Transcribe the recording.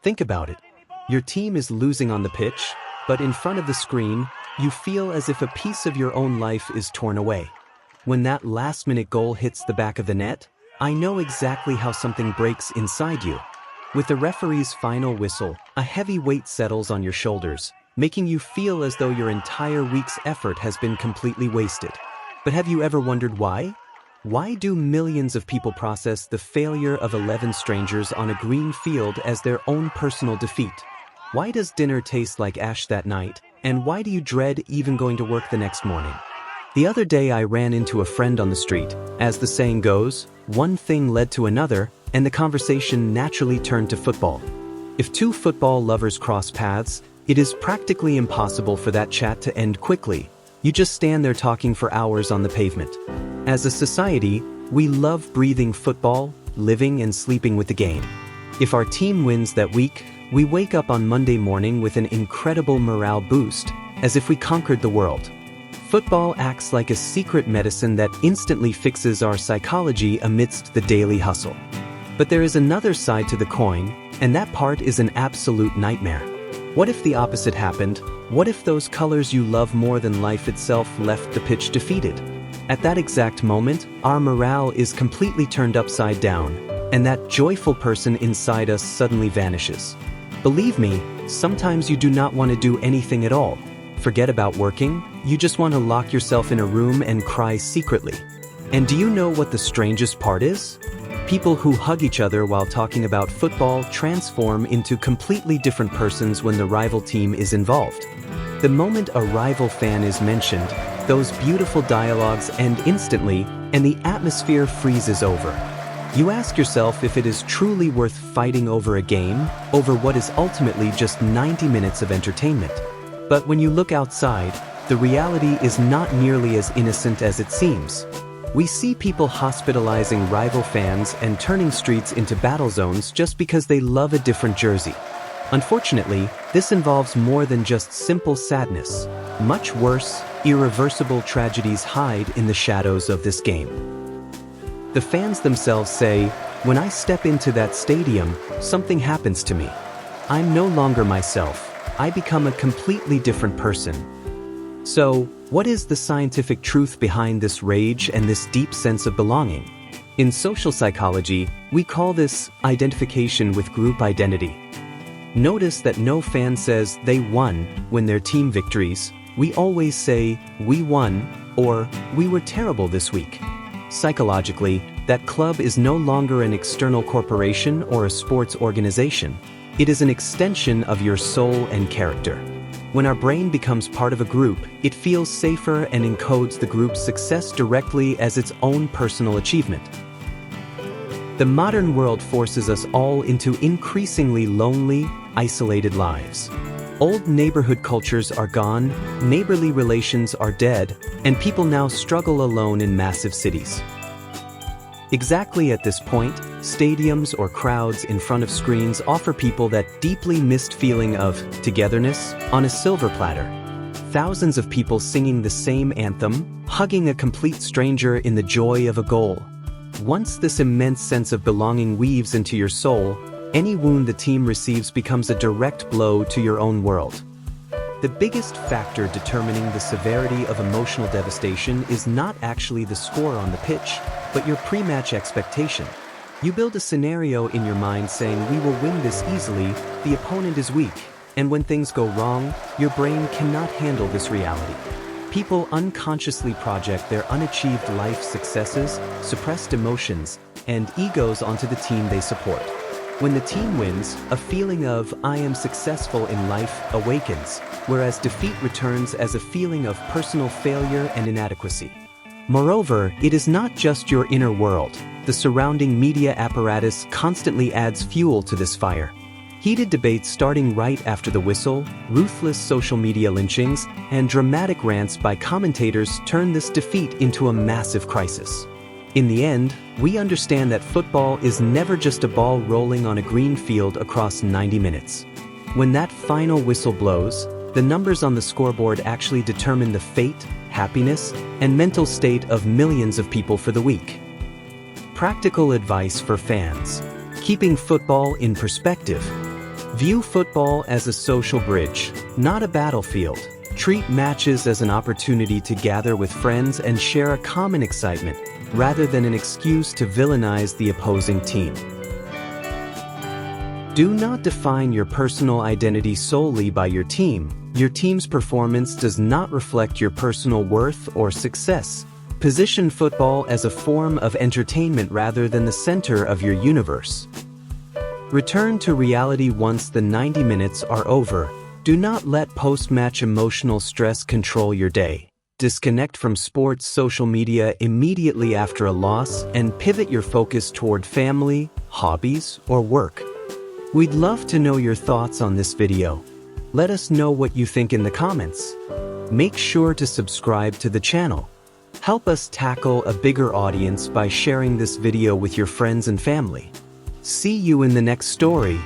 Think about it. Your team is losing on the pitch, but in front of the screen, you feel as if a piece of your own life is torn away. When that last-minute goal hits the back of the net, I know exactly how something breaks inside you. With the referee's final whistle, a heavy weight settles on your shoulders, making you feel as though your entire week's effort has been completely wasted. But have you ever wondered why? Why do millions of people process the failure of 11 strangers on a green field as their own personal defeat? Why does dinner taste like ash that night, and why do you dread even going to work the next morning? The other day I ran into a friend on the street. As the saying goes, one thing led to another, and the conversation naturally turned to football. If two football lovers cross paths, it is practically impossible for that chat to end quickly. You just stand there talking for hours on the pavement. As a society, we love breathing football, living and sleeping with the game. If our team wins that week, we wake up on Monday morning with an incredible morale boost, as if we conquered the world. Football acts like a secret medicine that instantly fixes our psychology amidst the daily hustle. But there is another side to the coin, and that part is an absolute nightmare. What if the opposite happened? What if those colors you love more than life itself left the pitch defeated? At that exact moment, our morale is completely turned upside down, and that joyful person inside us suddenly vanishes. Believe me, sometimes you do not want to do anything at all. Forget about working, you just want to lock yourself in a room and cry secretly. And do you know what the strangest part is? People who hug each other while talking about football transform into completely different persons when the rival team is involved. The moment a rival fan is mentioned, those beautiful dialogues end instantly, and the atmosphere freezes over. You ask yourself if it is truly worth fighting over a game, over what is ultimately just 90 minutes of entertainment. But when you look outside, the reality is not nearly as innocent as it seems. We see people hospitalizing rival fans and turning streets into battle zones just because they love a different jersey. Unfortunately, this involves more than just simple sadness. Much worse, irreversible tragedies hide in the shadows of this game. The fans themselves say, "When I step into that stadium, something happens to me. I'm no longer myself. I become a completely different person." So, what is the scientific truth behind this rage and this deep sense of belonging? In social psychology, we call this identification with group identity. Notice that no fan says they won when their team victories. We always say, "We won," or "We were terrible this week." Psychologically, that club is no longer an external corporation or a sports organization. It is an extension of your soul and character. When our brain becomes part of a group, it feels safer and encodes the group's success directly as its own personal achievement. The modern world forces us all into increasingly lonely, isolated lives. Old neighborhood cultures are gone, neighborly relations are dead, and people now struggle alone in massive cities. Exactly at this point, stadiums or crowds in front of screens offer people that deeply missed feeling of togetherness on a silver platter. Thousands of people singing the same anthem, hugging a complete stranger in the joy of a goal. Once this immense sense of belonging weaves into your soul, any wound the team receives becomes a direct blow to your own world. The biggest factor determining the severity of emotional devastation is not actually the score on the pitch, but your pre-match expectation. You build a scenario in your mind saying, "We will win this easily, the opponent is weak," and when things go wrong, your brain cannot handle this reality. People unconsciously project their unachieved life successes, suppressed emotions, and egos onto the team they support. When the team wins, a feeling of "I am successful in life" awakens, whereas defeat returns as a feeling of personal failure and inadequacy. Moreover, it is not just your inner world. The surrounding media apparatus constantly adds fuel to this fire. Heated debates starting right after the whistle, ruthless social media lynchings, and dramatic rants by commentators turn this defeat into a massive crisis. In the end, we understand that football is never just a ball rolling on a green field across 90 minutes. When that final whistle blows, the numbers on the scoreboard actually determine the fate, happiness, and mental state of millions of people for the week. Practical advice for fans. Keeping football in perspective. View football as a social bridge, not a battlefield. Treat matches as an opportunity to gather with friends and share a common excitement, rather than an excuse to villainize the opposing team. Do not define your personal identity solely by your team. Your team's performance does not reflect your personal worth or success. Position football as a form of entertainment rather than the center of your universe. Return to reality once the 90 minutes are over. Do not let post-match emotional stress control your day. Disconnect from sports social media immediately after a loss and pivot your focus toward family, hobbies, or work. We'd love to know your thoughts on this video. Let us know what you think in the comments. Make sure to subscribe to the channel. Help us tackle a bigger audience by sharing this video with your friends and family. See you in the next story.